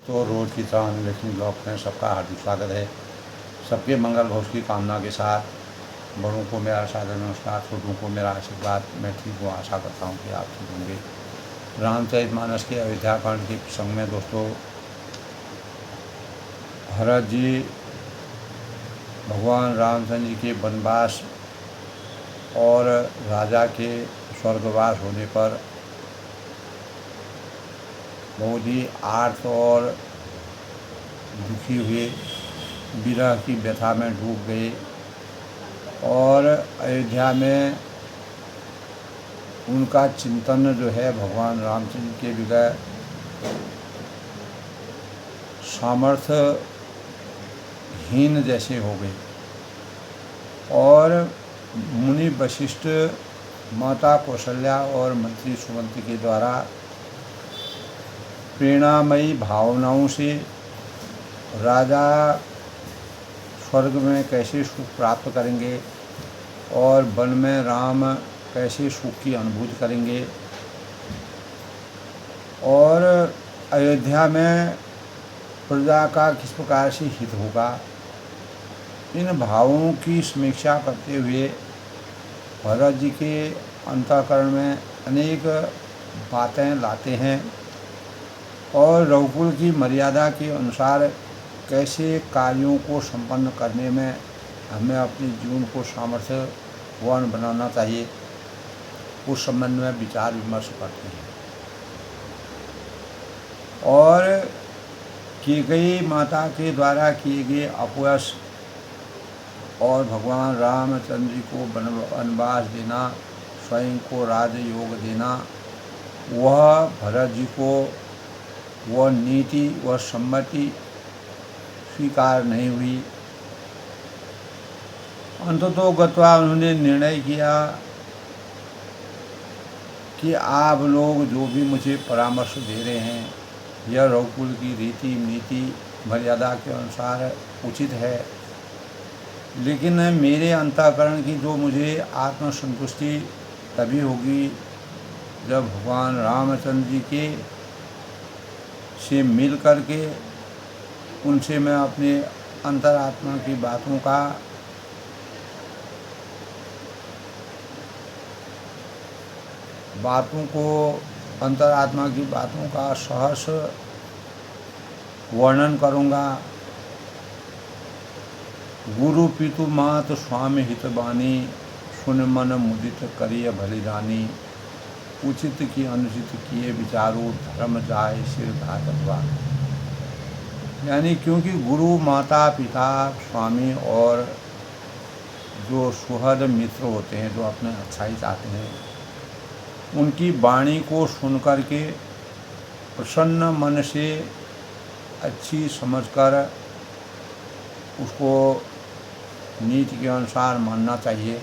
तो रोज़ की तरह अन्वेषणी ब्लॉग में सबका हार्दिक स्वागत है। सबके मंगल भविष्य की कामना के साथ बड़ों को मेरा सादर नमस्कार, छोटों को मेरा आशीर्वाद। मैं ठीक हूँ, आशा करता हूँ कि आप ठीक होंगे। रामचरितमानस के अयोध्या कांड के प्रसंग में दोस्तों, भरत जी भगवान रामचंद्र जी के वनवास और राजा के स्वर्गवास होने पर बहुत ही आर्त और दुखी हुए, विरह की व्यथा में डूब गए और अयोध्या में उनका चिंतन जो है भगवान रामचंद्र के बगैर सामर्थ्यहीन जैसे हो गए। और मुनि वशिष्ठ, माता कौशल्या और मंत्री सुमंत के द्वारा प्रेरणामयी भावनाओं से राजा स्वर्ग में कैसे सुख प्राप्त करेंगे और वन में राम कैसे सुख की अनुभूति करेंगे और अयोध्या में प्रजा का किस प्रकार से हित होगा, इन भावों की समीक्षा करते हुए भरत जी के अंतःकरण में अनेक बातें लाते हैं और रघुकुल की मर्यादा के अनुसार कैसे कार्यों को संपन्न करने में हमें अपने जीवन को सामर्थ्यवान बनाना चाहिए, उस संबंध में विचार विमर्श करते हैं। और कैकेयी माता के द्वारा किए गए अपयश और भगवान रामचंद्र जी को वनवास देना, स्वयं को राजयोग देना, वह भरत जी को वह नीति व सम्मति स्वीकार नहीं हुई। अंततः गत्वा उन्होंने निर्णय किया कि आप लोग जो भी मुझे परामर्श दे रहे हैं, यह रघुकुल की रीति नीति मर्यादा के अनुसार उचित है, लेकिन मेरे अंतःकरण की जो मुझे आत्मसंतुष्टि तभी होगी जब भगवान रामचंद्र जी के से मिल करके उनसे मैं अपने अंतरात्मा की अंतरात्मा की बातों का सहर्ष वर्णन करूँगा। गुरु पितु मात स्वामी हितबानी, सुन मन मुदित करिय बलिदानी, उचित की अनुचित किए विचारो, धर्म जाए सिर घातवा। यानी क्योंकि गुरु, माता पिता, स्वामी और जो सुहृद मित्र होते हैं, जो अपने अच्छाई चाहते हैं, उनकी वाणी को सुनकर के प्रसन्न मन से अच्छी समझकर उसको नीति के अनुसार मानना चाहिए।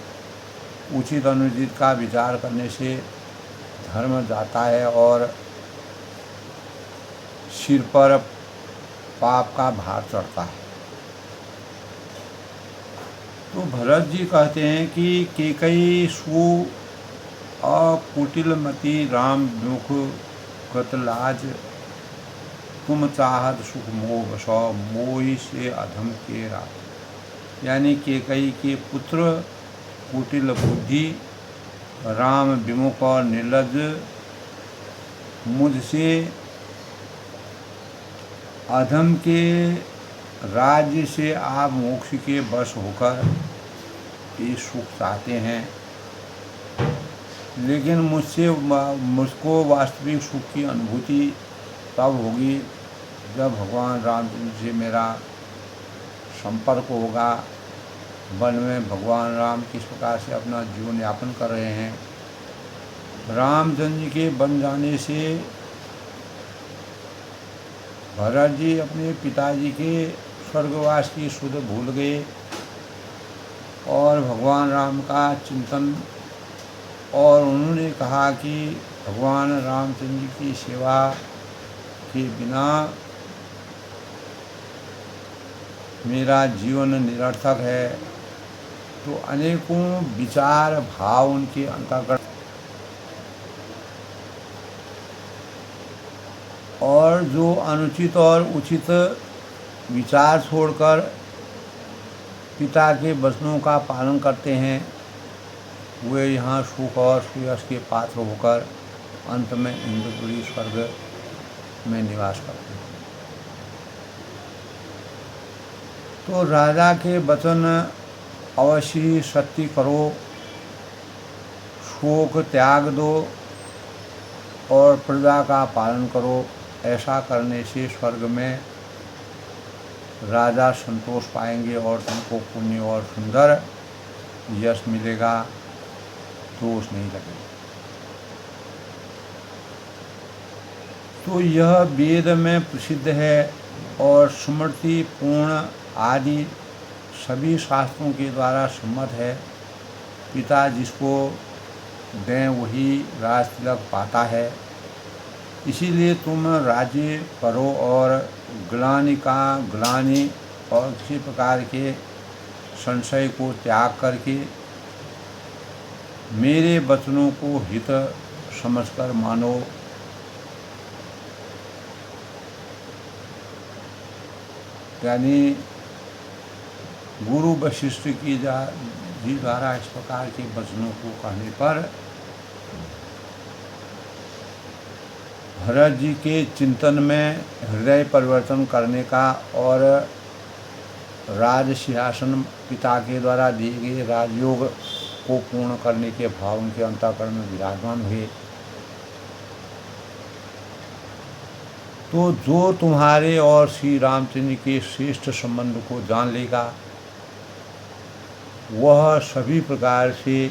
उचित अनुचित का विचार करने से धर्म जाता है और सिर पर पाप का भार चढ़ता है। तो भरत जी कहते हैं कि कैकेयी सु अकुटिलमति राम विमुख गतलाज, तुम चाहत सुख मोह बसौ, मोहि से अधम के रात। यानी कैकेयी के पुत्र कुटिल बुद्धि, राम विमुख और निर्लज, मुझसे अधम के राज्य से आप मोक्ष के वश होकर ये सुख चाहते हैं, लेकिन मुझको वास्तविक सुख की अनुभूति तब होगी जब भगवान रामचंद्र से मेरा संपर्क होगा। वन में भगवान राम किस प्रकार से अपना जीवन यापन कर रहे हैं, रामचंद्र जी के बन जाने से भरत जी अपने पिताजी के स्वर्गवास की सुध भूल गए और भगवान राम का चिंतन, और उन्होंने कहा कि भगवान रामचंद्र जी की सेवा के बिना मेरा जीवन निरर्थक है। तो अनेकों विचार भाव उनके अंतर्गत, और जो अनुचित और उचित विचार छोड़कर पिता के वचनों का पालन करते हैं, वे यहाँ सुख और सुयश के पात्र होकर अंत में इंद्रपुरी स्वर्ग में निवास करते हैं। तो राजा के वचन अवश्य ही सत्य करो, शोक त्याग दो और प्रजा का पालन करो। ऐसा करने से स्वर्ग में राजा संतोष पाएंगे और तुमको पुण्य और सुंदर यश मिलेगा, दोष नहीं लगेगा। तो यह वेद में प्रसिद्ध है और स्मृति पूर्ण आदि सभी शास्त्रों के द्वारा सम्मत है। पिता जिसको दें वही राज तिलक पाता है। इसीलिए तुम राज्य करो और ग्लानि और किसी प्रकार के संशय को त्याग करके मेरे वचनों को हित समझकर मानो। यानी गुरु वशिष्ठ की जी द्वारा इस प्रकार के वचनों को कहने पर भरत जी के चिंतन में हृदय परिवर्तन करने का और राज सिंहासन पिता के द्वारा दिए गए राजयोग को पूर्ण करने के भाव उनके अंतःकरण में विराजमान हुए। तो जो तुम्हारे और श्री रामचंद्र के श्रेष्ठ संबंध को जान लेगा वह सभी प्रकार से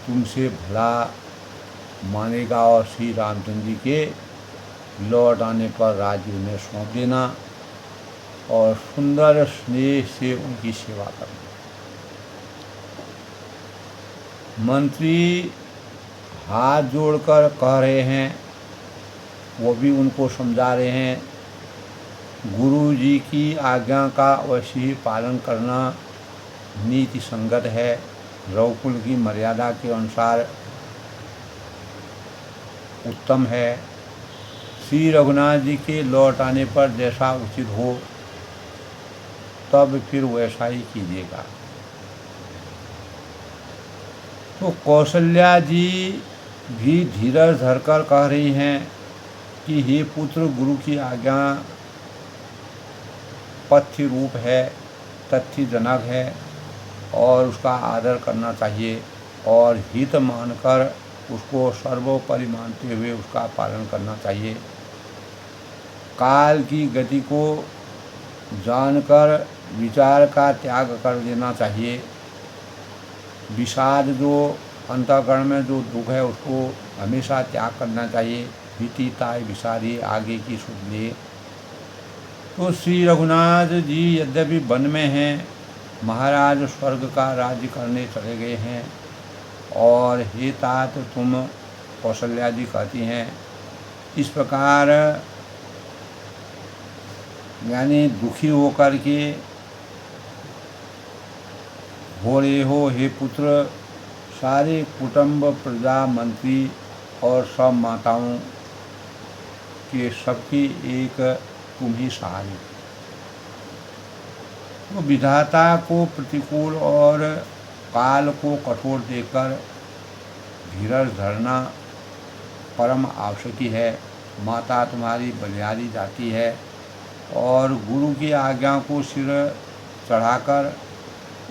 तुमसे भला मानेगा और श्री रामचंद्र जी के लौट आने पर राज्य उन्हें सौंप देना और सुंदर स्नेह से उनकी सेवा करना। मंत्री हाथ जोड़कर कह रहे हैं, वो भी उनको समझा रहे हैं, गुरु जी की आज्ञा का अवश्य ही पालन करना नीति संगत है। रघुकुल की मर्यादा के अनुसार उत्तम है। श्री रघुनाथ जी के लौट आने पर जैसा उचित हो तब फिर वैसा ही कीजिएगा। तो कौशल्या जी भी धीरज धरकर कह रही हैं कि हे पुत्र, गुरु की आज्ञा पथ्य रूप है, तथ्यजनक है और उसका आदर करना चाहिए और हित मानकर उसको सर्वोपरि मानते हुए उसका पालन करना चाहिए। काल की गति को जानकर विचार का त्याग कर देना चाहिए। विषाद जो अंतःकरण में जो दुख है उसको हमेशा त्याग करना चाहिए। भीतिताय विषादी आगे की सुध लिए। तो श्री रघुनाथ जी यद्यपि वन में हैं, महाराज स्वर्ग का राज्य करने चले गए हैं और हे तात तुम, कौशल्या जी कहती हैं, इस प्रकार यानी दुखी होकर के हो रहे हो। हे पुत्र, सारे कुटुंब, प्रजा, मंत्री और सब माताओं के सबकी एक तुम ही सहारे। तो विधाता को प्रतिकूल और काल को कठोर देकर धीरज धरना परम आवश्यक है। माता तुम्हारी बलिहारी जाती है और गुरु की आज्ञा को सिर चढ़ाकर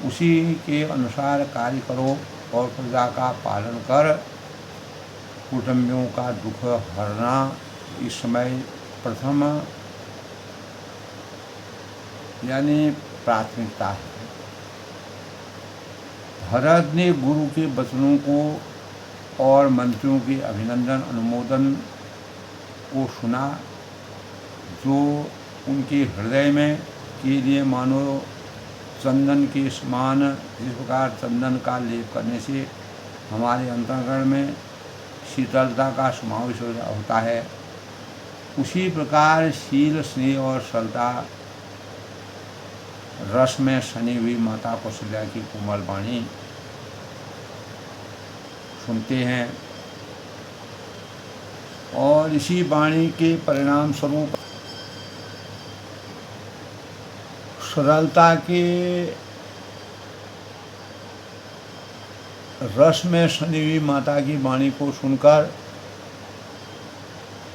उसी के अनुसार कार्य करो और प्रजा का पालन कर कुटुंबियों का दुख हरना इस समय प्रथम यानी प्राथमिकता है। भरत ने गुरु के वचनों को और मंत्रियों के अभिनंदन अनुमोदन को सुना, जो उनके हृदय में के लिए मानो चंदन के समान, जिस प्रकार चंदन का लेप करने से हमारे अंतःकरण में शीतलता का समावेश होता है, उसी प्रकार शील, स्नेह और सरलता रस में सनी हुई माता कौशल्या की कोमल वाणी सुनते हैं। और इसी वाणी के परिणाम स्वरूप सरलता के रस में सनी हुई माता की वाणी को सुनकर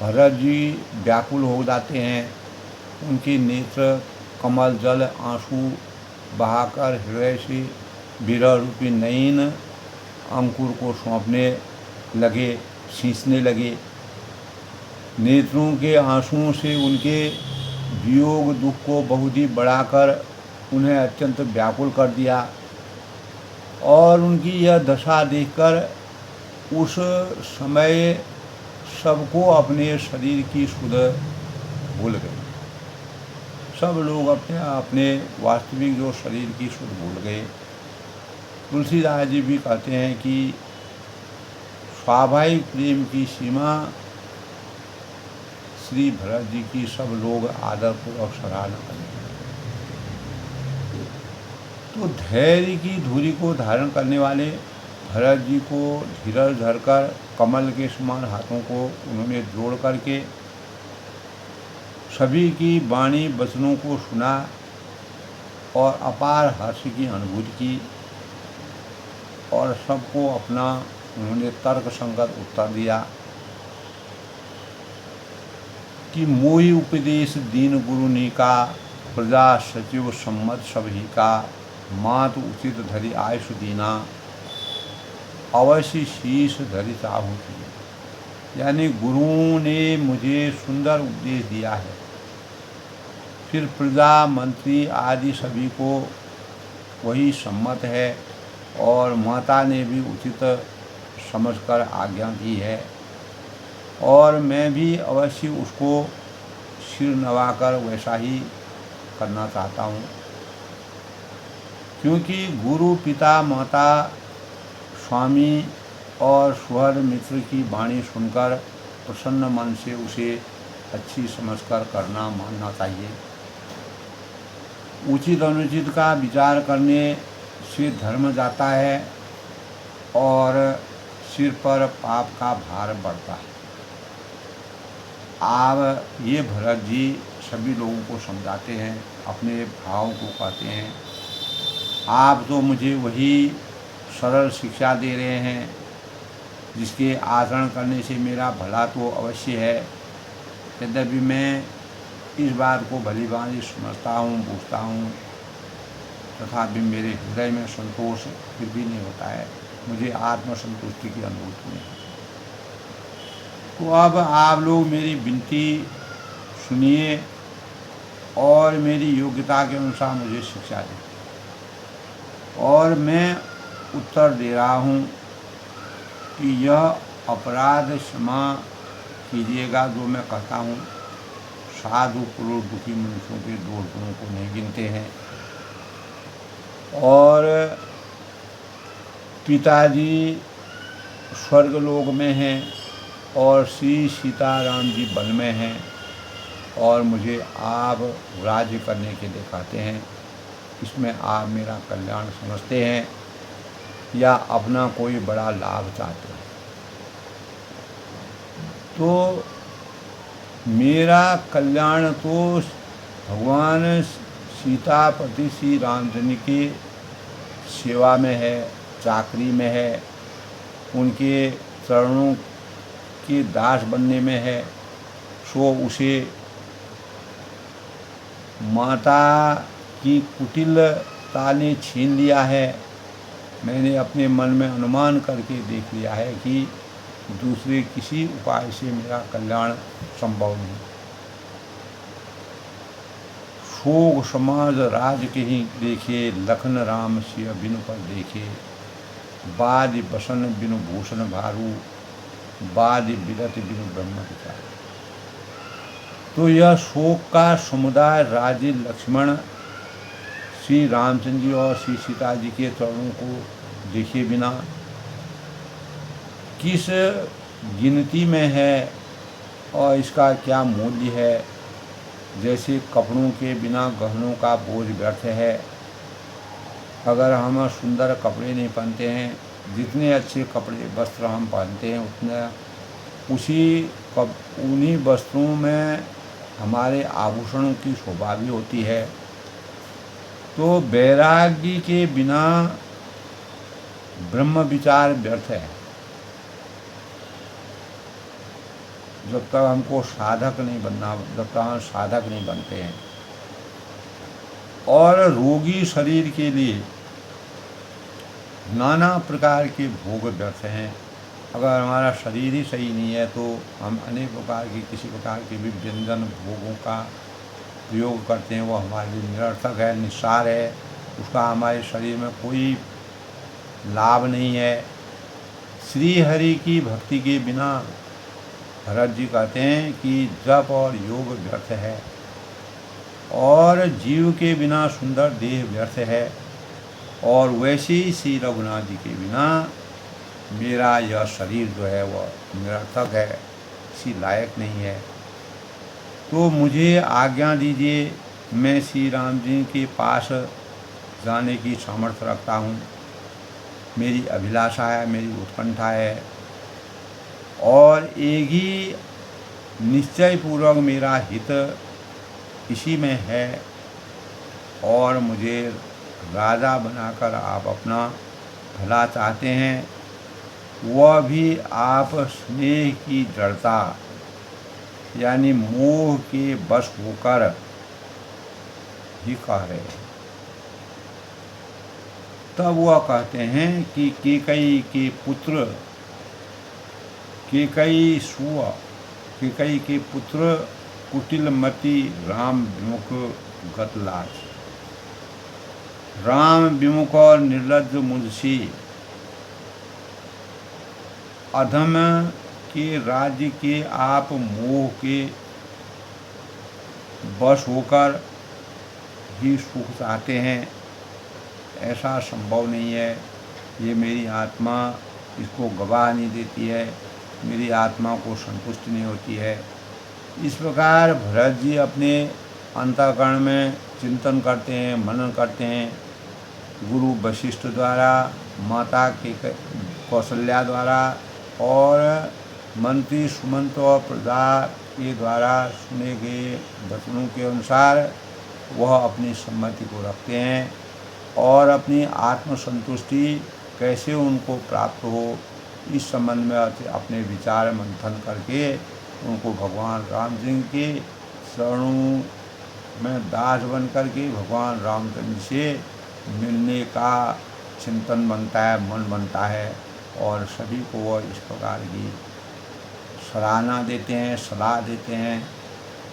भरत जी व्याकुल हो जाते हैं। उनके नेत्र कमल जल आंसू बहाकर हृदय से विरह रूपी नयन अंकुर को सौंपने लगे, सींचने लगे। नेत्रों के आंसुओं से उनके वियोग दुख को बहुत ही बढ़ाकर उन्हें अत्यंत व्याकुल कर दिया। और उनकी यह दशा देखकर उस समय सबको अपने शरीर की सुध भूल गए। सब लोग अपने अपने वास्तविक जो शरीर की सुध भूल गए। तुलसीदास जी भी कहते हैं कि स्वाभाविक प्रेम की सीमा श्री भरत जी की सब लोग आदरपूर्वक सराहना करते हैं। तो धैर्य की धुरी को धारण करने वाले भरत जी को धीरज धरकर कमल के समान हाथों को उन्होंने जोड़ करके सभी की वाणी वचनों को सुना और अपार हर्ष की अनुभूति की और सबको अपना उन्होंने तर्क संगत उत्तर दिया कि मोहि उपदेश दीन गुरु नी का प्रजा सचिव सम्मत सभी का मात उचित धरि आयुष दीना अवश्य शीश धरि चाहूँ की। यानी गुरुओं ने मुझे सुंदर उपदेश दिया है, फिर प्रजा मंत्री आदि सभी को वही सम्मत है और माता ने भी उचित समझकर आज्ञा दी है और मैं भी अवश्य उसको सिर नवाकर वैसा ही करना चाहता हूँ, क्योंकि गुरु पिता माता स्वामी और सुहृद मित्र की वाणी सुनकर प्रसन्न मन से उसे अच्छी समझकर करना मानना चाहिए। उचित अनुचित का विचार करने से धर्म जाता है और सिर पर पाप का भार बढ़ता है। आप ये भरत जी सभी लोगों को समझाते हैं, अपने भाव को कहते हैं, आप तो मुझे वही सरल शिक्षा दे रहे हैं जिसके आचरण करने से मेरा भला तो अवश्य है। यद्यपि मैं इस बात को भली भांति समझता हूँ, बूझता हूँ, तथापि मेरे हृदय में संतोष फिर भी नहीं होता है, मुझे आत्मसंतुष्टि की अनुभूति नहीं है। तो अब आप लोग मेरी विनती सुनिए और मेरी योग्यता के अनुसार मुझे शिक्षा दें। और मैं उत्तर दे रहा हूँ कि यह अपराध क्षमा कीजिएगा जो मैं कहता हूँ। साधु पुरुष दुखी मनुष्यों के दोष गुणों को नहीं गिनते हैं और पिताजी स्वर्गलोक में हैं और श्री सीताराम जी वन में हैं और मुझे आप राज्य करने के लिए कहते हैं। इसमें आप मेरा कल्याण समझते हैं या अपना कोई बड़ा लाभ चाहते हैं। तो मेरा कल्याण तो भगवान सीतापति श्री रामचंद्र की सेवा में है, चाकरी में है, उनके चरणों के दास बनने में है। सो उसे माता की कुटिलता ने छीन लिया है। मैंने अपने मन में अनुमान करके देख लिया है कि दूसरे किसी उपाय से मेरा कल्याण संभव नहीं। शोक समाज राज के ही देखे, लखन राम सिय बिनु पर देखे, बाद बसन बिनु भूषण भारू, बाद विरत बिनु ब्रह्म विचार। तो यह शोक का समुदाय राजे लक्ष्मण श्री रामचंद्र जी और श्री सीता जी के चरणों को देखे बिना किस गिनती में है और इसका क्या मूल्य है। जैसे कपड़ों के बिना गहनों का बोझ व्यर्थ है। अगर हम सुंदर कपड़े नहीं पहनते हैं, जितने अच्छे कपड़े वस्त्र हम पहनते हैं उतना उन्हीं वस्त्रों में हमारे आभूषणों की शोभा भी होती है। तो वैराग्य के बिना ब्रह्म विचार व्यर्थ है। जब तक हमको साधक नहीं बनना, जब तक हम साधक नहीं बनते हैं। और रोगी शरीर के लिए नाना प्रकार के भोग व्यर्थ हैं। अगर हमारा शरीर ही सही नहीं है तो हम अनेक प्रकार की किसी प्रकार के भी व्यंजन भोगों का प्रयोग करते हैं, वो हमारे लिए निरर्थक है, निस्सार है। उसका हमारे शरीर में कोई लाभ नहीं है। श्री हरि की भक्ति के बिना भरत जी कहते हैं कि जप और योग व्यर्थ है, और जीव के बिना सुंदर देह व्यर्थ है, और वैसे ही श्री रघुनाथ जी के बिना मेरा यह शरीर जो है वह निरर्थक है, इसी लायक नहीं है। तो मुझे आज्ञा दीजिए, मैं श्री राम जी के पास जाने की सामर्थ्य रखता हूँ। मेरी अभिलाषा है, मेरी उत्कंठा है, और एक ही निश्चय पूर्वक मेरा हित इसी में है। और मुझे राजा बनाकर आप अपना भला चाहते हैं, वह भी आप स्नेह की जड़ता यानी मोह के वश होकर ही कह रहे हैं। तब वह कहते हैं कि केकई के पुत्र केकई के पुत्र कुटिलमति राम विमुख गतलाज। राम विमुख और निर्लज्ज मुंशी अधम के राज्य के आप मोह के वश होकर ही सुख चाहते हैं, ऐसा संभव नहीं है। ये मेरी आत्मा इसको गवाह नहीं देती है, मेरी आत्मा को संतुष्टि नहीं होती है। इस प्रकार भरत जी अपने अंतःकरण में चिंतन करते हैं, मनन करते हैं। गुरु वशिष्ठ द्वारा, माता के कौशल्या द्वारा और मंत्री सुमंत और प्रजा के द्वारा सुने गए वचनों के अनुसार वह अपनी सम्मति को रखते हैं, और अपनी आत्मसंतुष्टि कैसे उनको प्राप्त हो इस संबंध में अपने विचार मंथन करके उनको भगवान राम जी के शरणों में दास बन करके भगवान रामचंद्र से मिलने का चिंतन बनता है, मन बनता है, और सभी को वह इस प्रकार की सराहना देते हैं, सलाह देते हैं।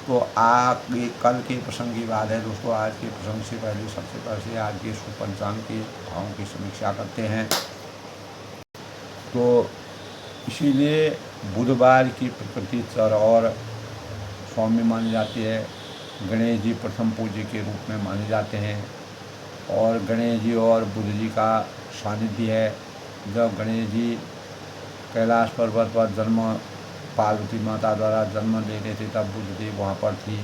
तो आगे कल के प्रसंग की बात है दोस्तों। आज के प्रसंग से पहले सबसे पहले आज के सुपंचांग के भावों की समीक्षा करते हैं। तो इसीलिए बुधवार की प्रकृति चर और सौम्य मानी जाती है। गणेश जी प्रथम पूज्य के रूप में माने जाते हैं, और गणेश जी और बुध जी का सानिध्य है। जब गणेश जी कैलाश पर्वत पर जन्म पार्वती माता द्वारा जन्म ले रहे थे तब बुद्धदेव वहाँ पर थी,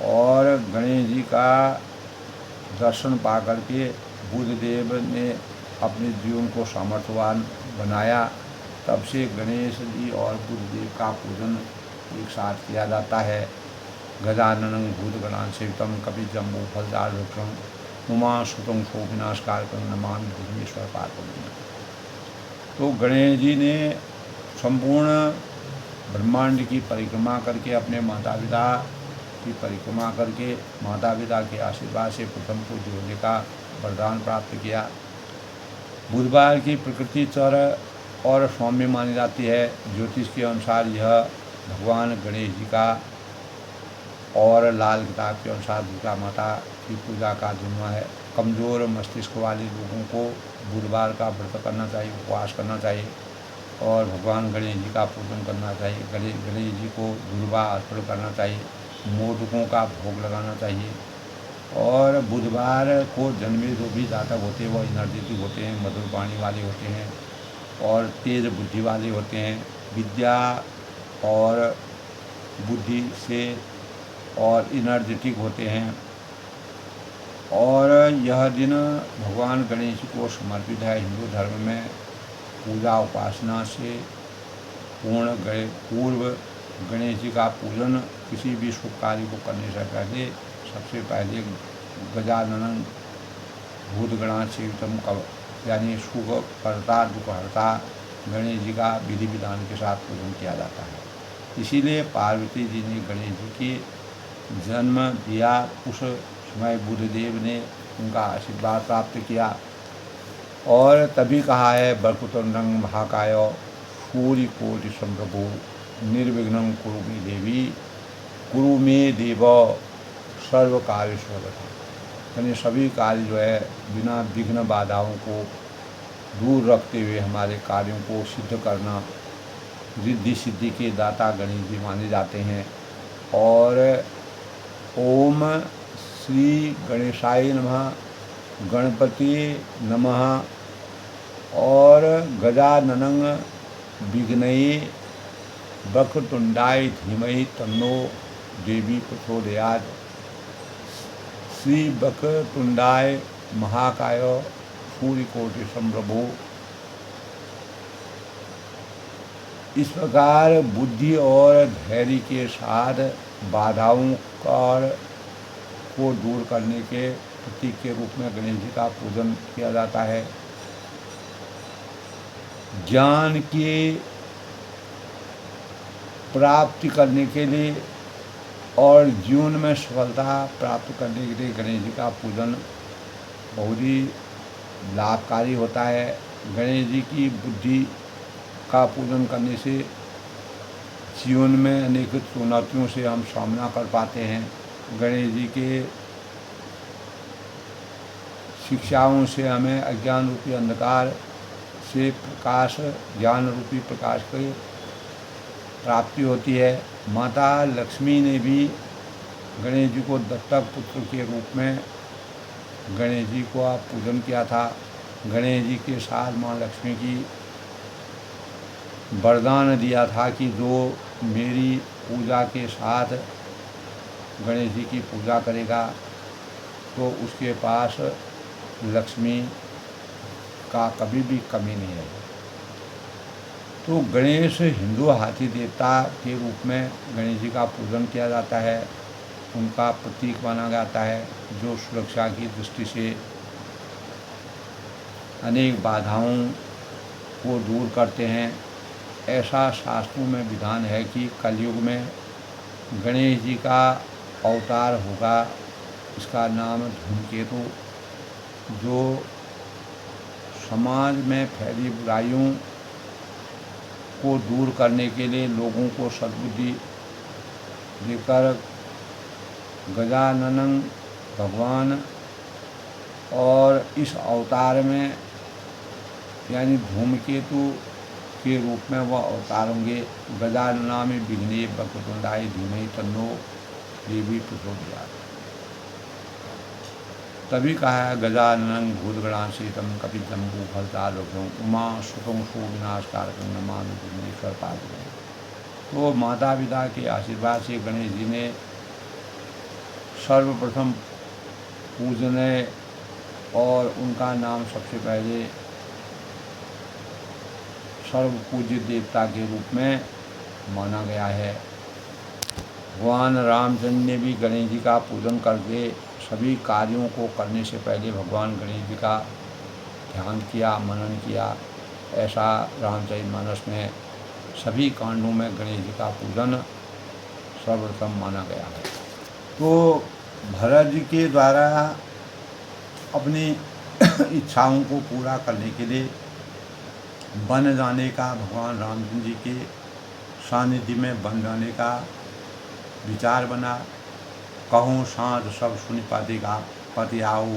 और गणेश जी का दर्शन पा करके बुद्धदेव ने अपने जीवन को सामर्थ्यवान बनाया। तब से गणेश जी और बुद्धदेव का पूजन एक साथ किया जाता है। गजाननं भूतगणां सेवितं कपिजम्बू फलचार वृक्षं उमा सुतं शोभिनाशकारकं नमामि भुवनेश्वर पार्वती। तो गणेश जी ने संपूर्ण ब्रह्मांड की परिक्रमा करके, अपने माता पिता की परिक्रमा करके माता पिता के आशीर्वाद से प्रथम पूज्य होने का वरदान प्राप्त किया। बुधवार की प्रकृति चर और सौम्य मानी जाती है। ज्योतिष के अनुसार यह भगवान गणेश जी का, और लाल किताब के अनुसार दुर्गा माता की पूजा का दिन है। कमज़ोर मस्तिष्क वाले लोगों को बुधवार का व्रत करना चाहिए, उपवास करना चाहिए, और भगवान गणेश जी का पूजन करना चाहिए। गणेश जी को दुर्वा अर्पण करना चाहिए, मोदकों का भोग लगाना चाहिए। और बुधवार को जन्मे जो भी जातक होते हैं वह एनर्जेटिक होते हैं, मधुर वाणी वाले होते हैं, और तेज बुद्धि वाले होते हैं। विद्या और बुद्धि से और एनर्जेटिक होते हैं। और यह दिन भगवान गणेश को समर्पित है। हिंदू धर्म में पूजा उपासना से पूर्व गणेश जी का पूजन किसी भी शुभ कार्य को करने से पहले सबसे पहले गजानन भूतगणासेवितम का यानी सुख करता दुख हरता गणेश जी का विधि विधान के साथ पूजन किया जाता है। इसीलिए पार्वती जी ने गणेश जी के जन्म दिया, उस समय बुद्धदेव ने उनका आशीर्वाद प्राप्त किया और तभी कहा है वक्रतुंडं महाकाय सूर्य कोटि समप्रभो निर्विघ्नं कुरु मे देवी कुरु मे देव सर्व कार्य सर्वदा। यानी सभी कार्य जो है बिना विघ्न बाधाओं को दूर रखते हुए हमारे कार्यों को सिद्ध करना रिद्धि सिद्धि के दाता गणेश जी माने जाते हैं। और ओम श्री गणेशाय नमः, गणपति नमः और गजाननं विघ्नये वक्रतुंडाय धीमहि तन्नो देवी प्रचोदयात्। श्री वक्रतुंडाय महाकाय सूर्यकोटि समप्रभो। इस प्रकार बुद्धि और धैर्य के साथ बाधाओं को दूर करने के प्रतीक के रूप में गणेश जी का पूजन किया जाता है। ज्ञान की प्राप्ति करने के लिए और जीवन में सफलता प्राप्त करने के लिए गणेश जी का पूजन बहुत ही लाभकारी होता है। गणेश जी की बुद्धि का पूजन करने से जीवन में अनेक चुनौतियों से हम सामना कर पाते हैं। गणेश जी के शिक्षाओं से हमें अज्ञान रूपी अंधकार से प्रकाश, ज्ञान रूपी प्रकाश की प्राप्ति होती है। माता लक्ष्मी ने भी गणेश जी को दत्तक पुत्र के रूप में गणेश जी को पूजन किया था। गणेश जी के साथ माँ लक्ष्मी की वरदान दिया था कि जो मेरी पूजा के साथ गणेश जी की पूजा करेगा तो उसके पास लक्ष्मी का कभी भी कमी नहीं है। तो गणेश हिंदू हाथी देवता के रूप में गणेश जी का पूजन किया जाता है, उनका प्रतीक माना जाता है, जो सुरक्षा की दृष्टि से अनेक बाधाओं को दूर करते हैं। ऐसा शास्त्रों में विधान है कि कलयुग में गणेश जी का अवतार होगा, इसका नाम धूमकेतु, जो समाज में फैली बुराइयों को दूर करने के लिए लोगों को सद्बुद्धि देकर गजानन भगवान और इस अवतार में यानी धूमकेतु के रूप में वह अवतार होंगे। गजाननामि विघ्ने वक्रतुंडाय धीमहि तन्नो देवी प्रचोदयात्। तभी कहा है गजाननं भूतगणासेवितं कपिजम्बूफलचारुभ्यं उमा सुतं सुविनाशकारकं नमामि विघ्नेश्वर पादुकं। तो माता पिता के आशीर्वाद से गणेश जी ने सर्वप्रथम पूजने और उनका नाम सबसे पहले सर्व पूज्य देवता के रूप में माना गया है। भगवान रामचंद्र ने भी गणेश जी का पूजन करके सभी कार्यों को करने से पहले भगवान गणेश जी का ध्यान किया, मनन किया। ऐसा रामचरितमानस में सभी कांडों में गणेश जी का पूजन सर्वप्रथम माना गया है। तो भरत जी के द्वारा अपनी इच्छाओं को पूरा करने के लिए बन जाने का, भगवान रामचंद्र जी के सानिध्य में बन जाने का विचार बना। कहूँ साँझ सब सुनि पातेगा पति आऊ,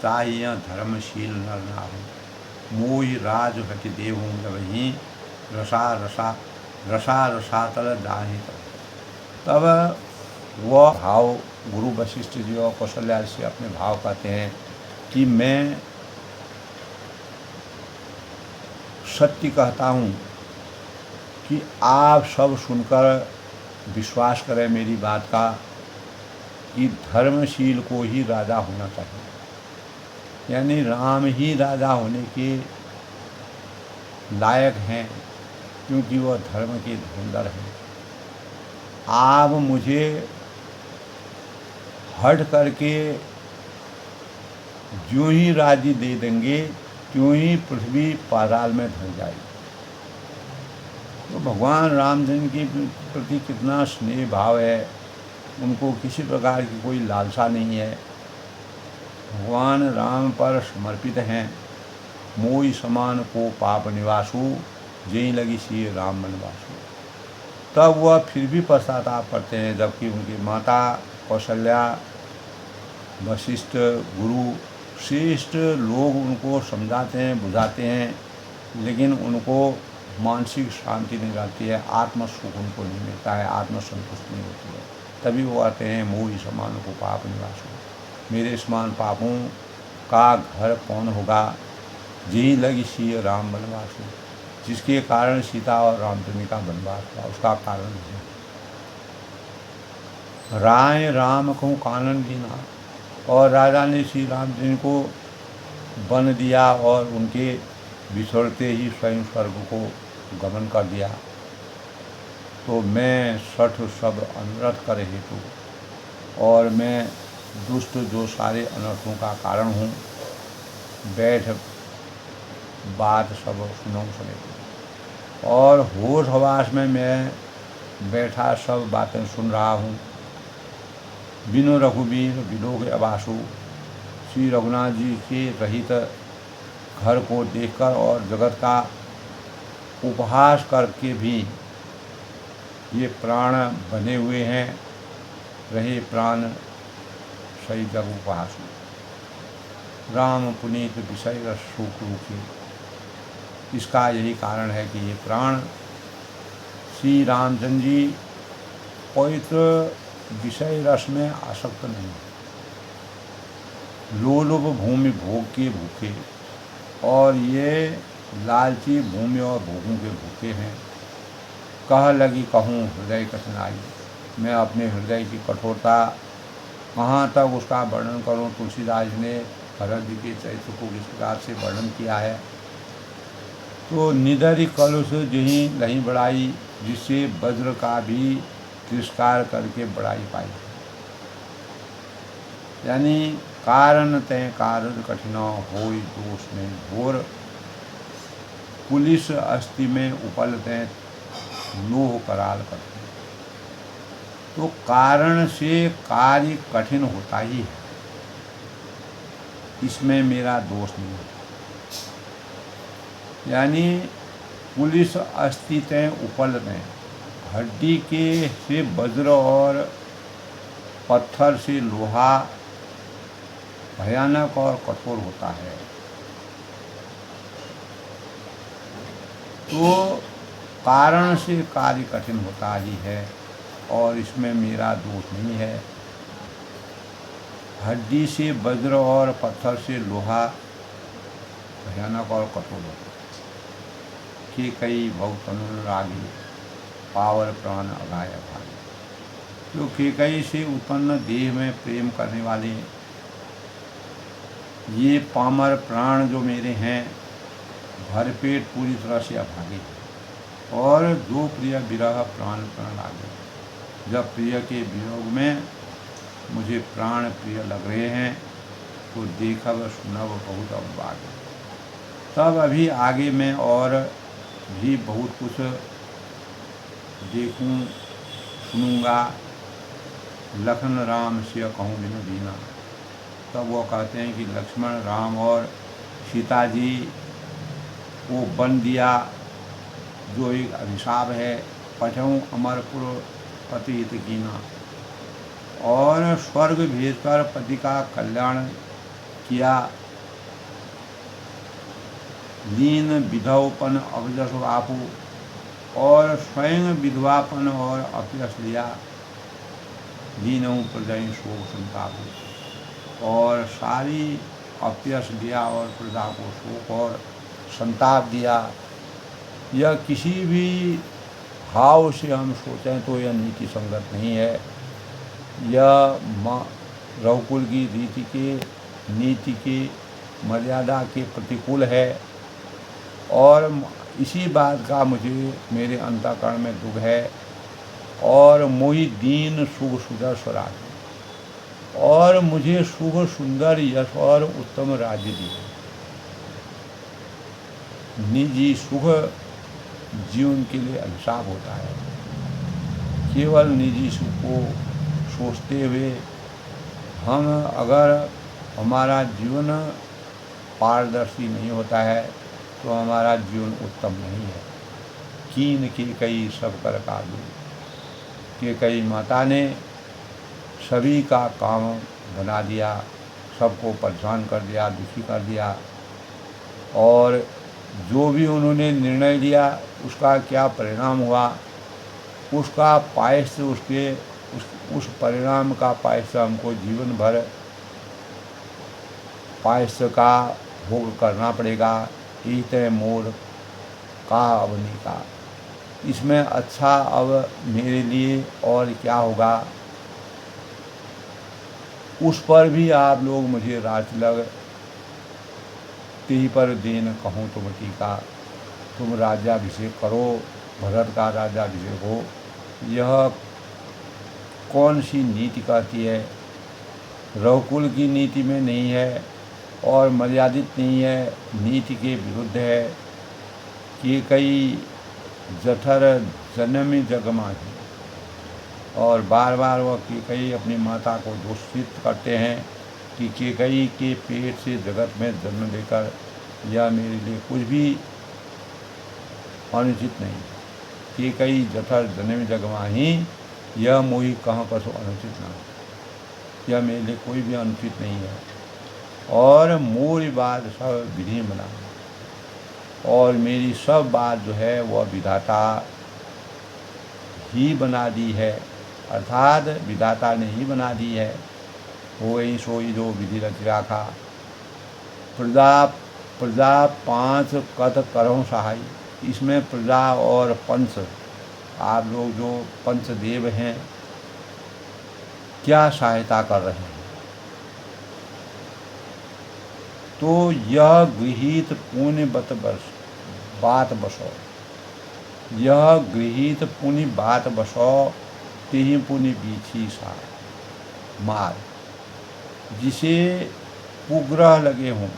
चाहिए धर्मशील नर नाहु। मोहि राज हटि देहूँ जबहि रसा रसातल दाहि। तब वह भाव गुरु वशिष्ठ जी और कौशल्या से अपने भाव कहते हैं कि मैं सत्य कहता हूँ कि आप सब सुनकर विश्वास करें मेरी बात का कि धर्मशील को ही राजा होना चाहिए। यानी राम ही राजा होने के लायक हैं। क्योंकि वह धर्म के धुरंधर हैं। आप मुझे हट करके जो ही राज्य दे देंगे त्यों ही पृथ्वी पाताल में ढल जाएगी। तो भगवान रामचंद्र के प्रति कितना स्नेह भाव है, उनको किसी प्रकार की कोई लालसा नहीं है। भगवान राम पर समर्पित हैं। मोई समान को पाप निवासु, जहीं लगी सी राम बनवासु। तब वह फिर भी पश्चाताप करते हैं, जबकि उनकी माता कौशल्या, वशिष्ठ, गुरु, श्रेष्ठ लोग उनको समझाते हैं, बुझाते हैं, लेकिन उनको मानसिक शांति नहीं रहती है, आत्म सुख उनको नहीं मिलता है, आत्मसंतुष्टि नहीं होती है। तभी वो आते हैं मोहि समान को पाप निवासु, मेरे समान पापों का घर कौन होगा, जी लगी सी राम बनवासु। जिसके कारण सीता और रामचंद्र का बनवास हुआ, उसका कारण है राय राम को कानन दीना। और राजा ने श्री रामचंद्र को वन दिया और उनके बिछड़ते ही स्वयं स्वर्ग को गमन कर दिया। तो मैं सठ सब अनर्थ कर हेतु, और मैं दुष्ट जो सारे अनर्थों का कारण हूँ, बैठ बात सब सुनो सुने। और होश हवास में मैं बैठा सब बातें सुन रहा हूँ। बिनु रघुबीर विलोक अबासु, श्री रघुनाथ जी के रहित घर को देखकर और जगत का उपहास करके भी ये प्राण बने हुए हैं, रहे प्राण सही जग उपहास। राम पुनीत विषय रस सुख रूपी, इसका यही कारण है कि ये प्राण श्री रामचंद्र जी पवित्र विषय रस में आसक्त नहीं, लोलुप भूमि भोग के भूखे, और ये लालची भूमि और भोगों के भूखे हैं। कह लगी कहूँ हृदय कठिनाई, मैं अपने हृदय की कठोरता कहाँ तक उसका वर्णन करूँ। तुलसीदास ने भरत जी के चरित्र को इस प्रकार से वर्णन किया है। तो निदरी कलुष जहीं नहीं बढ़ाई, जिससे वज्र का भी तिरस्कार करके बढ़ाई पाई। यानी कारण तय कारण कठिना होई दोष में घोर, पुलिस अस्थि में उपल तय लोह कराल करते। तो कारण से कार्य कठिन होता ही है, इसमें मेरा दोष नहीं है। यानी पुलिस अस्थि तय उपल तय, हड्डी के से वज्र और पत्थर से लोहा भयानक और कठोर होता है। तो कारण से कार्य कठिन होता ही है, और इसमें मेरा दोष नहीं है। हड्डी से वज्र और पत्थर से लोहा भयानक और कठोर होता है। कि कई बहुत अनुरागी पावर प्राण अगाय भागे, जो केकई से उत्पन्न देह में प्रेम करने वाले ये पामर प्राण जो मेरे हैं, भरपेट पूरी तरह से अभागे हैं। और जो प्रिय विरह प्राण प्राण लागे, जब प्रिय के वियोग में मुझे प्राण प्रिय लग रहे हैं, तो देखब सुनब बहुत अभागे। तब अभी आगे मैं और भी बहुत कुछ देखूं सुनूंगा। लखन राम से कहूँ बिनु दीना। तब वो कहते हैं कि लक्ष्मण राम और सीता जी को वन दिया, जो एक अभिशाप है। पठऊँ अमरपुर पति हित कीना, और स्वर्ग भेजकर पति का कल्याण किया। लीन विधवपन अवजस आपू, और स्वयं विधवापन और अपयश लिया। लीनऊ प्रजय शोक संताप, और सारी अपयश दिया और प्रजा को शोक और संताप दिया। यह किसी भी भाव से हम सोचें तो यह नीति संगत नहीं है। यह रघुकुल की रीति के, नीति के, मर्यादा के प्रतिकूल है। और इसी बात का मुझे मेरे अंतःकरण में दुख है। और मोहि दीन सुख सुधर स्वराज, और मुझे सुख सुंदर यश और उत्तम राज्य दिए। निजी सुख जीवन के लिए अभिशाप होता है। केवल निजी सुख को सोचते हुए हम अगर हमारा जीवन पारदर्शी नहीं होता है तो हमारा जीवन उत्तम नहीं है। कीन के कई सब कर काबू, के कई माता ने सभी का काम बना दिया, सबको परेशान कर दिया, दुखी कर दिया। और जो भी उन्होंने निर्णय लिया उसका क्या परिणाम हुआ, उसका प्रायश्चित उस परिणाम का प्रायश्चित हमको जीवन भर प्रायश्चित का भोग करना पड़ेगा। ईत मोर का अवनी का, इसमें अच्छा अब मेरे लिए और क्या होगा, उस पर भी आप लोग मुझे राज लग तेही पर देन कहूँ तुम टीका। तुम राज्याभिषेक करो, भरत का राज्याभिषेक हो। यह कौन सी नीति कहती है? रघुकुल की नीति में नहीं है और मर्यादित नहीं है, नीति के विरुद्ध है। कि कई जठर जन्मी जगमाही, और बार बार वह केकई अपनी माता को दोषित करते हैं कि केकई के पेट से जगत में जन्म लेकर यह मेरे लिए कुछ भी अनुचित नहीं। केकई जठर जन्मी जगमाही, यह मोहि कहाँ कसो अनुचित ना, यह मेरे लिए कोई भी अनुचित नहीं है। और मोरी बात सब विधि बना, और मेरी सब बात जो है वह विधाता ही बना दी है, अर्थात विधाता ने ही बना दी है। हो ही सोई जो विधि रच राखा। प्रजा पांच कत करहु सहाय, इसमें प्रजा और पंच, आप लोग जो पंचदेव हैं, क्या सहायता कर रहे हैं। तो यह गृहीत पुण्य बात बसो, यह गृहीत पुण्य बात बसो, तेहि पुण्य बीछी सा मार। जिसे कुग्रह लगे हों,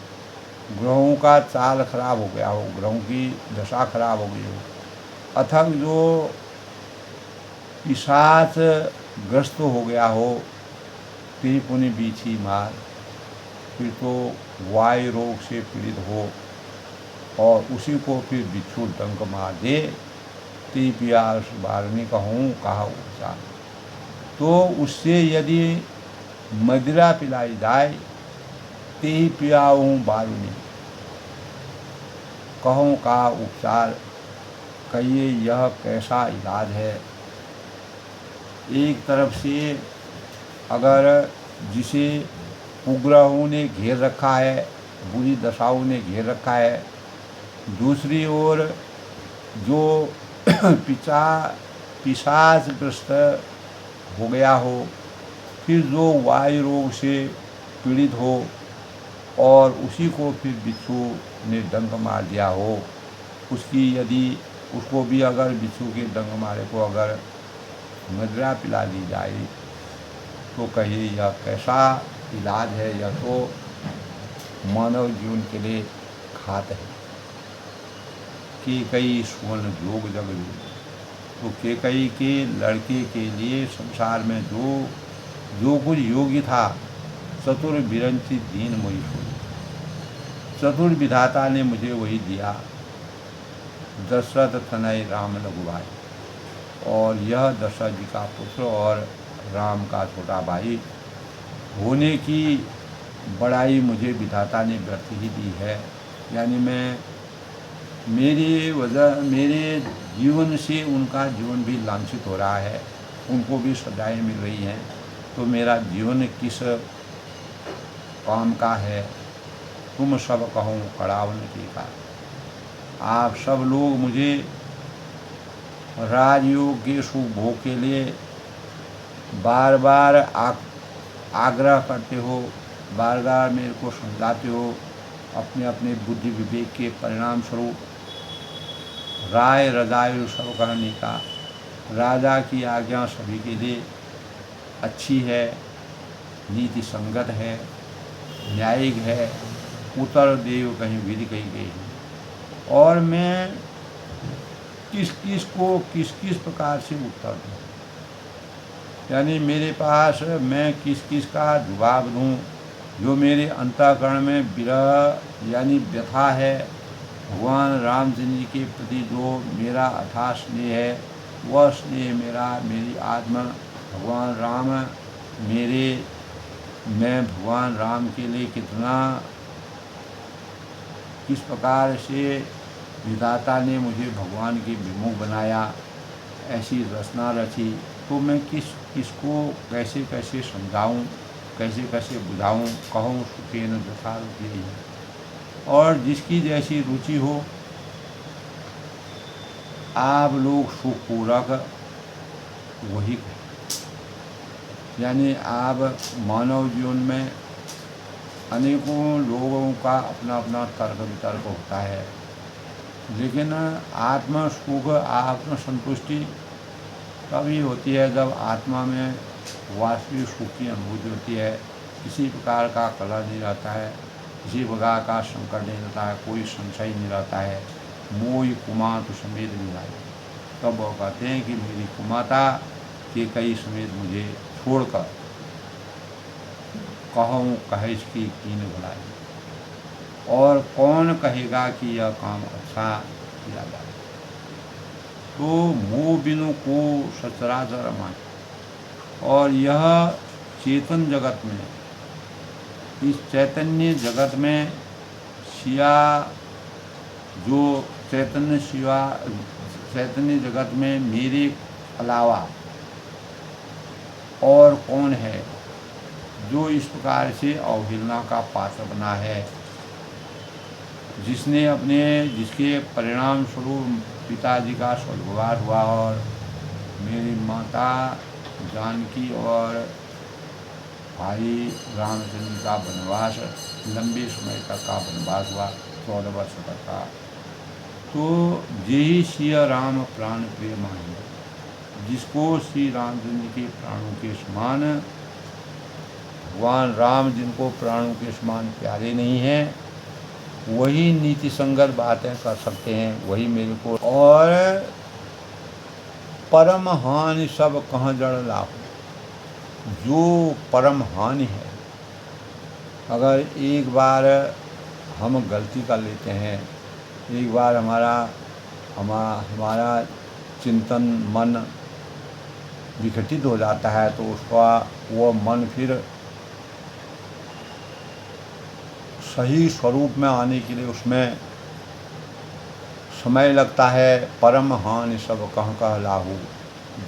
ग्रहों का चाल खराब हो गया हो, ग्रहों की दशा खराब हो गई हो, अथवा जो पिशाच ग्रस्त हो गया हो, तेहि पुण्य बीछी मार। फिर तो वायु रोग से पीड़ित हो और उसी को फिर बिच्छू डंक मार दे, ती पियास बारनी कहूँ कहा उपचार। तो उससे यदि मदिरा पिलाई जाए, ते पियाऊँ बारूनी कहूँ का उपचार। कहिए यह कैसा इलाज है। एक तरफ से अगर जिसे कुग्रहों ने घेर रखा है, बुरी दशाओं ने घेर रखा है, दूसरी ओर जो पिशाचग्रस्त हो गया हो, फिर जो वायु रोग से पीड़ित हो और उसी को फिर बिच्छू ने डंक मार दिया हो, उसकी यदि उसको भी अगर बिच्छू के डंक मारे को अगर मदिरा पिला दी जाए तो कहिए यह कैसा इलाज है। यह तो मानव जीवन के लिए घात है। केकई सुवर्ण योग जग योग, तो केकई के लड़के के लिए संसार में जो कुछ योग्य था, चतुर विरंची दीन मोहि सोई, चतुर विधाता ने मुझे वही दिया। दशरथ तनय राम लघुभाई, और यह दशरथ जी का पुत्र और राम का छोटा भाई होने की बड़ाई मुझे विधाता ने व्यर्थ ही दी है। यानी मेरे जीवन से उनका जीवन भी लांछित हो रहा है, उनको भी सजाएं मिल रही हैं। तो मेरा जीवन किस काम का है। तुम सब कहो कड़ावन की का। आप सब लोग मुझे राजयोग के सुख भोग के लिए बार बार आग्रह करते हो, बार बार मेरे को समझाते हो, अपने अपने बुद्धि विवेक के परिणाम स्वरूप। राय रजायु सब करने का, राजा की आज्ञा सभी के लिए अच्छी है, नीति संगत है, न्यायिक है, उत्तर देव कहीं विधि कही गई है। और मैं किस किस को किस किस प्रकार से उत्तर दूँ, यानी मेरे पास मैं किस किस का जवाब दूँ। जो मेरे अंतःकरण में विरह यानी व्यथा है, भगवान रामचंद्र जी के प्रति जो मेरा अथाह स्नेह है, वह स्नेह मेरा, मेरी आत्मा भगवान राम मेरे, मैं भगवान राम के लिए किस प्रकार से विधाता ने मुझे भगवान के विमुख बनाया, ऐसी रचना रची, तो मैं किसको कैसे कैसे समझाऊं, कैसे कैसे बुझाऊं, कहूँ सुखेन यथा रुचि। और जिसकी जैसी रुचि हो, आप लोग सुखपूर्वक वही करें। यानी आप मानव जीवन में अनेकों लोगों का अपना अपना तर्क वितर्क होता है, लेकिन आत्मा सुख, आत्म संतुष्टि तभी होती है जब आत्मा में वास्तविक सुख की अनुभूति होती है। किसी प्रकार का कलह नहीं रहता है, किसी प्रकार का संकट नहीं रहता है, कोई संशय नहीं रहता है। मोहि कुमात समेत मिलाई, तब वो कहते हैं कि मेरी कुमाता के कई समेत मुझे छोड़कर कहूँ कहेश की कीन भलाई, और कौन कहेगा कि यह काम अच्छा किया जाए। तो मोह बिनु को सचराचर माय, और यह चेतन जगत में, इस चैतन्य जगत में सिया जो चैतन्य जगत में मेरे अलावा और कौन है जो इस प्रकार से अवहेलना का पात्र बना है, जिसके परिणाम स्वरूप पिताजी का स्वर्गवास हुआ और मेरी माता जानकी और भाई रामचंद्र का वनवास, लंबे समय तक का वनवास हुआ, 14 वर्ष तक का। तो यही श्री राम प्राण प्रेम है, जिसको श्री रामचंद्र के प्राणों के समान, भगवान राम जिनको प्राणों के समान प्यारे नहीं हैं, वही नीति संगत बातें कर सकते हैं, वही मेरे को। और परम हानि सब कहाँ जड़ लाभ, जो परम हानि है, अगर एक बार हम गलती कर लेते हैं, एक बार हमारा चिंतन मन विघटित हो जाता है, तो उसका वो मन फिर सही स्वरूप में आने के लिए उसमें समय लगता है। परम हानि सब कहाँ कह लाहू,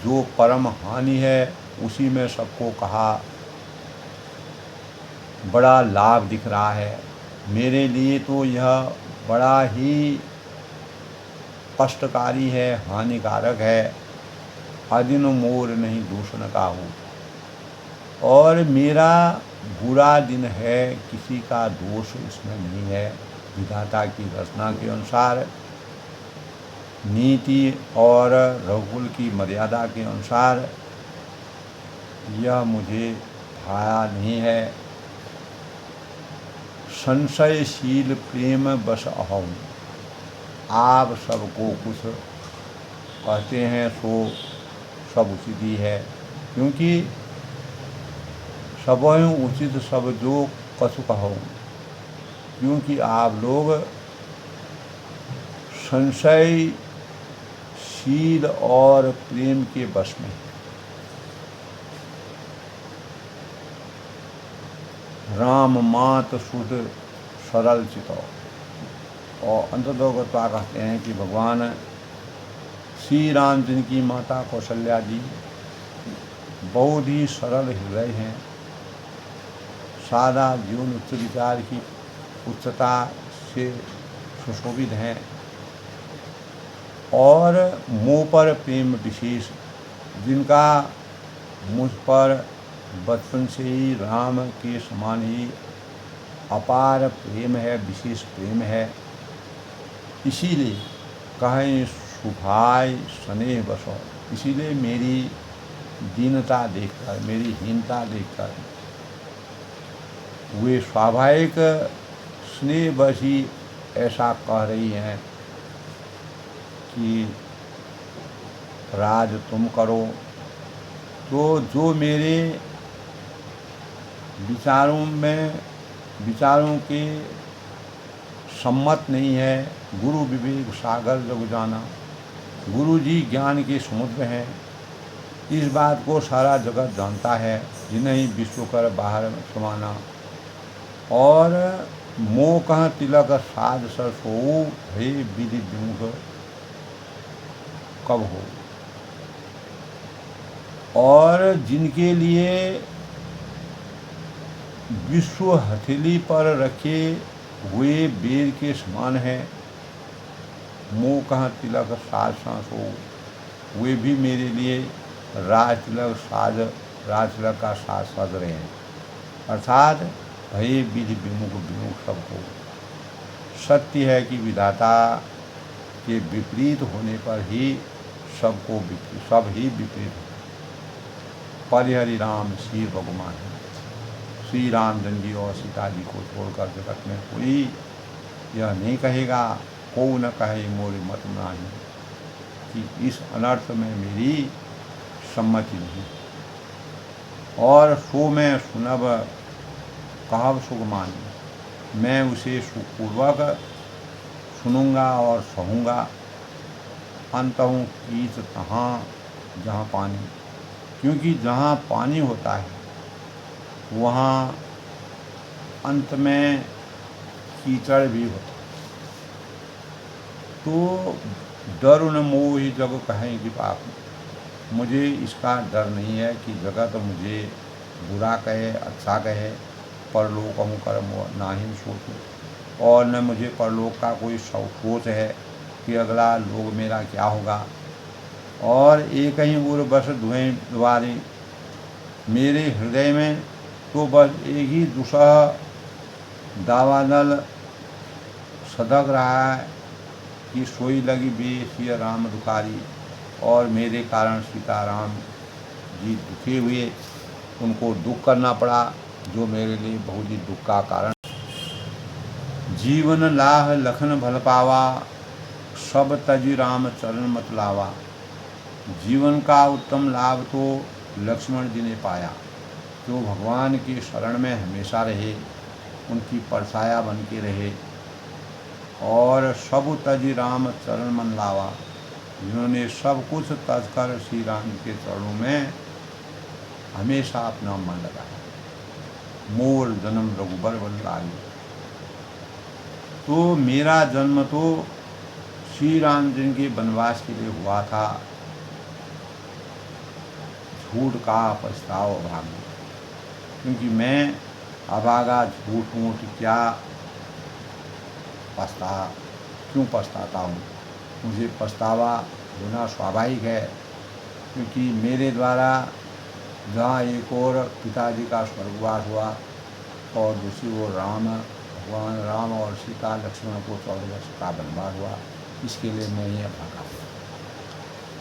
जो परम हानि है उसी में सबको कहा बड़ा लाभ दिख रहा है। मेरे लिए तो यह बड़ा ही कष्टकारी है, हानिकारक है। अदिन मोर नहीं दूषण का हो, और मेरा बुरा दिन है, किसी का दोष इसमें नहीं है। विधाता की रचना के अनुसार, नीति और रघुकुल की मर्यादा के अनुसार यह मुझे भाया नहीं है। संशयशील प्रेम बस अहम, आप सबको कुछ कहते हैं सो सब उचित ही है, क्योंकि सब उचित सब जो कछु कहो, क्योंकि आप लोग संशयशील और प्रेम के वश में। राम मात शुद्ध सरल चितो, और अंततोगत्वा कहते हैं कि भगवान श्री रामचंद्र की माता कौशल्या जी बहुत ही सरल हृदय हैं, सादा जीवन, उच्च विचार की उच्चता से सुशोभित हैं, और मोह पर प्रेम विशेष, जिनका मुझ पर बचपन से ही राम के समान ही अपार प्रेम है, विशेष प्रेम है। इसीलिए कहें सुभाय स्नेह बसो। इसीलिए मेरी दीनता देखकर, मेरी हीनता देखकर वे स्वाभाविक स्नेह बस ही ऐसा कह रही हैं कि राज तुम करो। तो जो मेरे विचारों के सम्मत नहीं है, गुरु विवेक सागर जग जाना, गुरु जी ज्ञान के समुद्र हैं, इस बात को सारा जगत जानता है, जिन्हें विश्व कर बाहर समाना। और मोह कह तिलक साज सरस हो, हे विधि विमुख कब हो। और जिनके लिए विश्व हथेली पर रखे हुए बेर के समान है, मोह कहाँ तिलक साज सांस हो, वे भी मेरे लिए राज तिलक का साज सज रहे हैं। अर्थात भय विधि विमुख विमुख सब हो। सत्य है कि विधाता के विपरीत होने पर ही सब ही विपरीत हो। परिहरि राम श्री भगवान, श्री रामचंद्र जी और सीता जी को छोड़कर जगत में कोई यह नहीं कहेगा, को न कहे मोरी मत नाही, कि इस अनर्थ में मेरी सम्मति नहीं। और सो मैं सुनब कहब सुगमानी, मैं उसे सुखपूर्वक सुनूंगा और सहूँगा। अंतहूँ कीच तहाँ जहाँ पानी, क्योंकि जहाँ पानी होता है वहाँ अंत में कीचड़ भी होता है। तो डर न मोह ही जग कहें कि पाप, मुझे इसका डर नहीं है कि जगत मुझे बुरा कहे अच्छा कहे, परलोक हूँ कर्म नाहिम सोचूं, और न मुझे परलोक का कोई सोच है कि अगला लोग मेरा क्या होगा। और एक ही उर बस धुएं द्वारे, मेरे हृदय में तो बस एक ही दुसह दावानल सदक रहा है कि सोई लगी बे सिया राम दुखारी, और मेरे कारण सीताराम जी दुखे हुए, उनको दुख करना पड़ा, जो मेरे लिए बहुत ही दुख का कारण। जीवन लाह लखन भल पावा, सब तजी राम चरण मत लावा। जीवन का उत्तम लाभ तो लक्ष्मण जी ने पाया, जो भगवान की शरण में हमेशा रहे, उनकी परछाया बन के रहे। और सब तजी राम चरण मन लावा, जिन्होंने सब कुछ तज कर श्री राम के चरणों में हमेशा अपना मन लगाया। मोर जन्म रघुबर बन लागी, तो मेरा जन्म तो श्री राम जी के वनवास के लिए हुआ था। झूठ का पछताओ अभागी, क्योंकि मैं अभागा झूठ मूठ क्या क्यों पछताता हूँ। मुझे पछतावा होना स्वाभाविक है, क्योंकि मेरे द्वारा जहाँ एक और पिताजी का स्वर्गवास हुआ और दूसरी ओर भगवान राम और सीता लक्ष्मण को 14 वर्ष का वनवास हुआ, इसके लिए मैं ये भागा।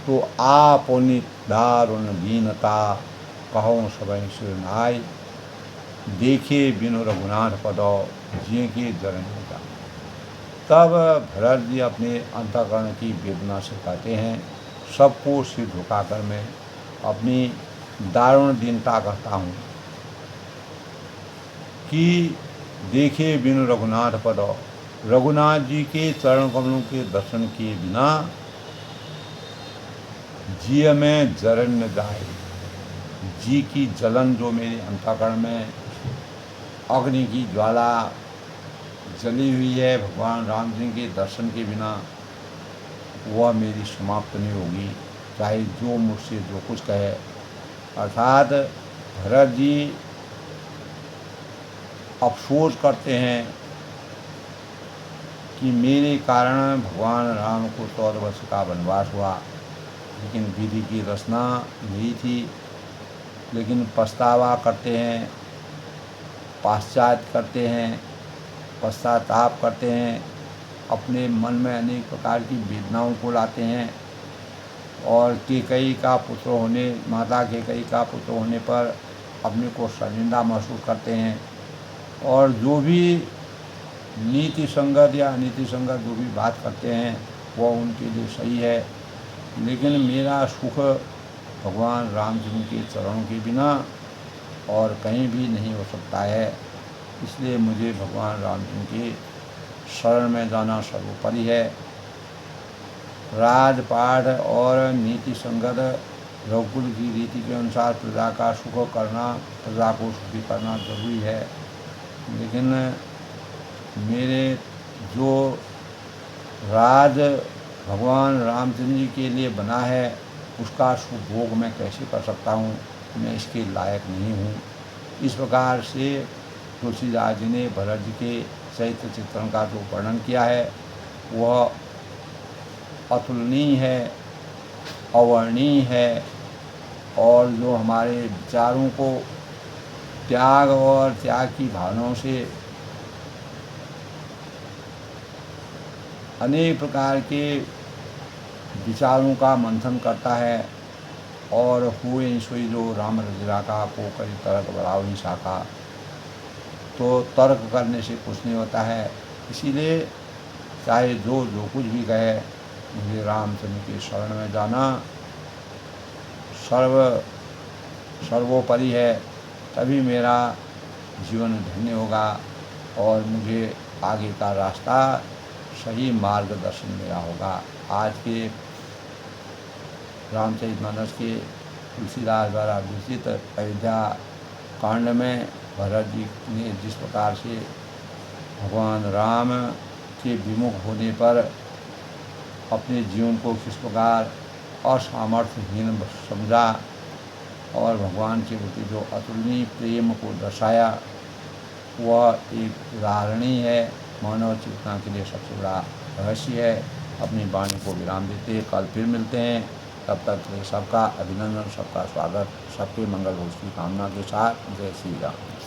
तो आपनि दारुण दीनता, कहो सबई सिरनाय, देखे बिनु रघुनाथ पदो, जिये के जरन का। तब भरत जी अपने अंतःकरण की वेदना से कहते हैं, सबको सिर झुकाकर मैं अपनी दारुण दीनता कहता हूँ कि देखे बिनु रघुनाथ पदो, रघुनाथ जी के चरण कमलों के दर्शन किए बिना जी में जरन न जाए। जी की जलन जो मेरे अंतःकरण में अग्नि की ज्वाला जली हुई है, भगवान राम जी के दर्शन के बिना वह मेरी समाप्त नहीं होगी, चाहे जो मुझसे जो कुछ कहे। अर्थात भरत जी अफसोस करते हैं कि मेरे कारण भगवान राम को 14 वर्ष का वनवास हुआ, लेकिन विधि की रचना यही थी। लेकिन पछतावा करते हैं, पश्चाताप करते हैं अपने मन में अनेक प्रकार की वेदनाओं को लाते हैं और कैकेयी का पुत्र होने माता कैकेयी का पुत्र होने पर अपने को शर्मिंदा महसूस करते हैं। और जो भी नीति संगत या अनीति संगत जो भी बात करते हैं वो उनके लिए सही है, लेकिन मेरा सुख भगवान रामचंद्र के चरणों के बिना और कहीं भी नहीं हो सकता है। इसलिए मुझे भगवान रामचंद्र के शरण में जाना सर्वोपरि है। राजपाट और नीति संगत रघुकुल की रीति के अनुसार प्रजा का सुख करना, प्रजा को सुखी करना जरूरी है, लेकिन मेरे जो राज भगवान रामचंद्र जी के लिए बना है उसका सुभोग मैं कैसे कर सकता हूँ, मैं इसके लायक नहीं हूँ। इस प्रकार से तुलसीदास जी ने भरत जी के चरित्र चित्रण का जो वर्णन किया है वह अतुलनीय है, अवर्णनीय है, और जो हमारे विचारों को त्याग और त्याग की भावनाओं से अनेक प्रकार के विचारों का मंथन करता है। और हुए सोई जो राम रजरा का को करी तर्क बढ़ाओ ही शाखा, तो तर्क करने से कुछ नहीं होता है। इसीलिए चाहे जो कुछ भी कहे, मुझे रामचंद्र के शरण में जाना सर्वोपरि है, तभी मेरा जीवन धन्य होगा और मुझे आगे का रास्ता सही मार्गदर्शन मेरा होगा। आज के रामचरितमानस के तुलसीदास द्वारा विरचित अयोध्या कांड में भरत जी ने जिस प्रकार से भगवान राम के विमुख होने पर अपने जीवन को किस प्रकार असामर्थ्यहीन समझा और भगवान के प्रति जो अतुलनीय प्रेम को दर्शाया, वह एक उदाहरणीय है, मानव चेतना के लिए सबसे बड़ा रहस्य है। अपनी वाणी को विराम देते कल फिर मिलते हैं। तब तक सबका अभिनंदन, सबका स्वागत, सबके मंगल हो उसकी कामना के साथ। जय श्री राम।